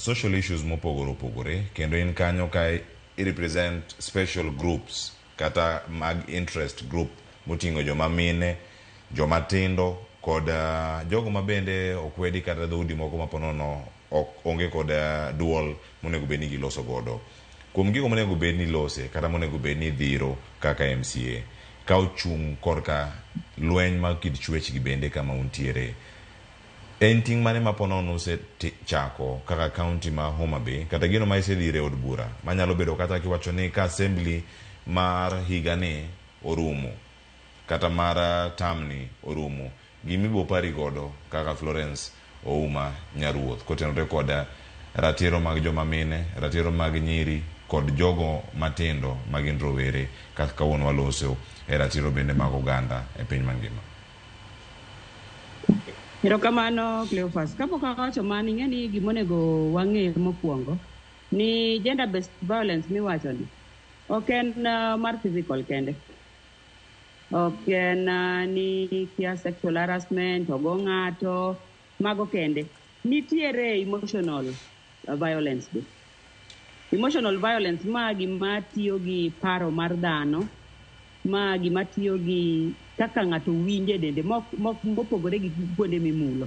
social issues mopogore opogore, kendo in kanyo ka I represent special groups kata mag interest group moting'o joma mine, joma tindo kod jogo mabende okwedi kata dhoudi moko maponono onge kod duol monego bedni giloso godo. Kuom gigo monego bedni lose kata monego bedni dhiro kaka MCA ka ochung' korka lweny mag kid chuech gi bende kama untiere. En ting' mane maponono chako kaka county ma Homa Bay kata gino ma isedhire od bura manyalo bedo kata kiwacho ni ka assembly mar higani orumo kata mar tamni orumo, gimibo pari godo kaka Florence Ouma nyaruoth kotenore kod ratiro mag joma mine, ratiro mag nyiri kod jogo matindo magin rowere kaka kawuono waloso e ratiro bende mag oganda e piny mangima. Erokamano Cleophas. Kapok awacho mano, ing'eni gimonego wang'e mokwongo ni gender based violence miwacho ni ok en mar physical kende. Ok en ni kia sexual harassment, ogo ng'ato, mago kende. Nitiere emotional violence be. Emotional violence ma gima tiyo gi paro mar dhano, ma gima tiyo gi kaka ng'ato winje dende mopogore gi kuonde mimulo.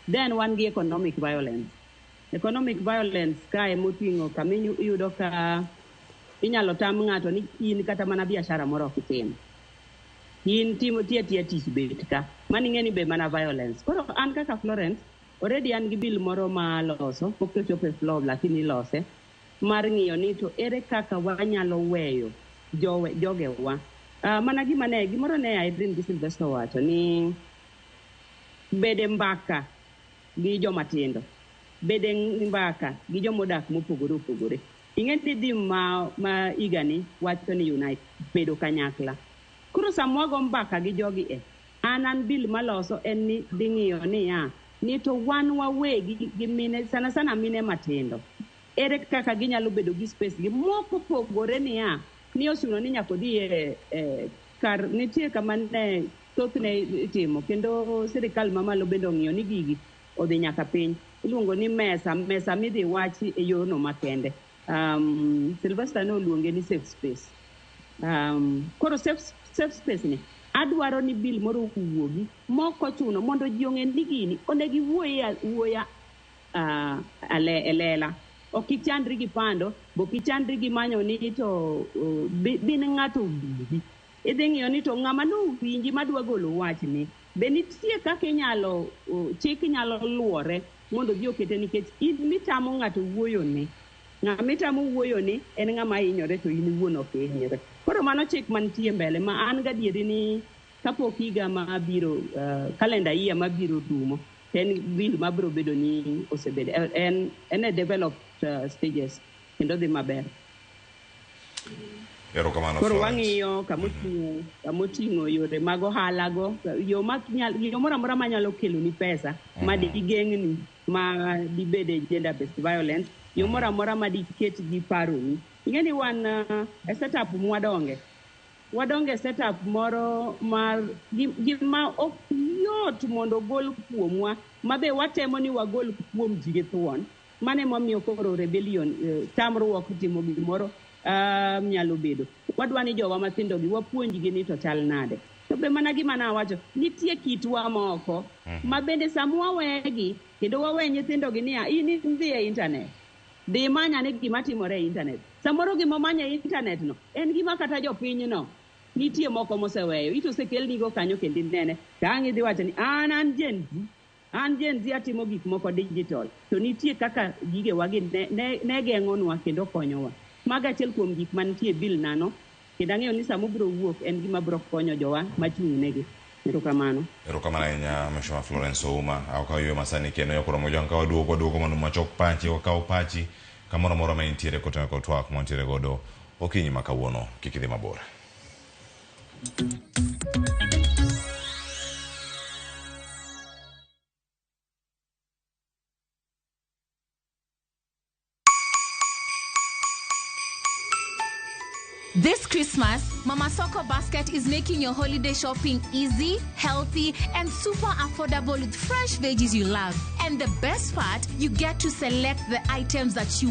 Then wan gi economic violence. Economic violence ka emoting'o kama iyudo ka inyalo tam ng'ato ni in kata mana biashara moro ok itim. In timo tiya tich bet ka. Mani ng'eni be mana violence. Koro an kaka Florence, already an gi bill moro ma loso, pok ochopo e floor lakini lose, mar ng'iyo ni to ere kaka wanyalo weyo jogewa. Mana gimoro ne Irene gi Sylvester wacho ni bede mbaka gi joma tindo, bede mbaka gi jomodak mopogore opogore. Ing'eni dhi ma igani wacho ni unite, bedo kanyakla. Kuro samwago mbaka gi jogi an bill maloso en ni dhi ng'iyo ni ni to wan wawegi gi mine, sana mine matindo, ere kaka ginyalo bedo gi space gi moko pogore ni osuno ni nyako dhi kar nitie kama ne thothne itimo, kendo sirikal mamalo bende ong'iyo ni gigi odhi nyaka piny. Iluongo ni mesa midhi wachi e yorno makende. Sylvester ne oluonge ni safe space. Koro safe space ni adwaro ni bill moro wuogi moko chuno mondo ji ong'e ni gini onegi wuoya elela. Ok ichandri gi pando, bok ichandri gi manyo ni to bin ng'ato winji. Idhi ng'iyo ni to ng'ama no winji madwa golo wach ni. Be nitie kaka inyalo chik nyalo luore mondo ji okete nikech in mitamo ng'ato wuoyo ni. Ng'amitamo wuoyo ni en ng'ama hinyore to in wuon ok hinyore. Koro mano chik mantie mbele ma an gadieri ni kapok higa mabiro kalenda year mabiro rumo, en bill mabiro bedo ni osebedo en a developed stages kendo dhi maber. Koro wang'iyo kamoting'o yore mag ohalago, yo moro amora manyalo kelo ni pesa ma digeng'ni ma dibede gender based violence, yo moro amora ma diket gi paroni. Ing'eni wan e setup wadonge setup moro mar gima ok yot mondo gol kuomwa, mabe watemo ni wagol kuom ji githuon. Mane momiyo koro rebellion tamruok timo gimoro nyalo bedo. Wadwani jowa mathindo gi wapuonji gi ni to chal nade. To be mana gima nawacho, nitie kitwa moko ma bende samwa wegi kendo wawe nyithindo gi niya in dhi e internet. Dhi manya ni gima timore e internet. Samoro gima manya e internet no en gima kata jopiny no nitie moko moseweyo. Ito sekelnigo kanyo kendo nene. Ka idhi wacho ni an Gen Z atimo gik moko digital. To nitie kaka gige wagi ne geng'onwa kendo konyowa. Maga achiel kuom gik mantie bill nano. Kendo ang'eyo ni samo biro wuok en gima biro konyo jowa machung' negi. Erokamano ahinya Mheshimiwa Florence Ouma. Au yo masani kendo yokoro mojo ka waduogo mondo machok pachi wakaw pachi kamoro moro ma intiere kotena ko twak montiere godo okinyi makawuono kik idhi mabor. This Christmas, Mama Soko Basket is making your holiday shopping easy, healthy, and super affordable with fresh veggies you love. And the best part, you get to select the items that you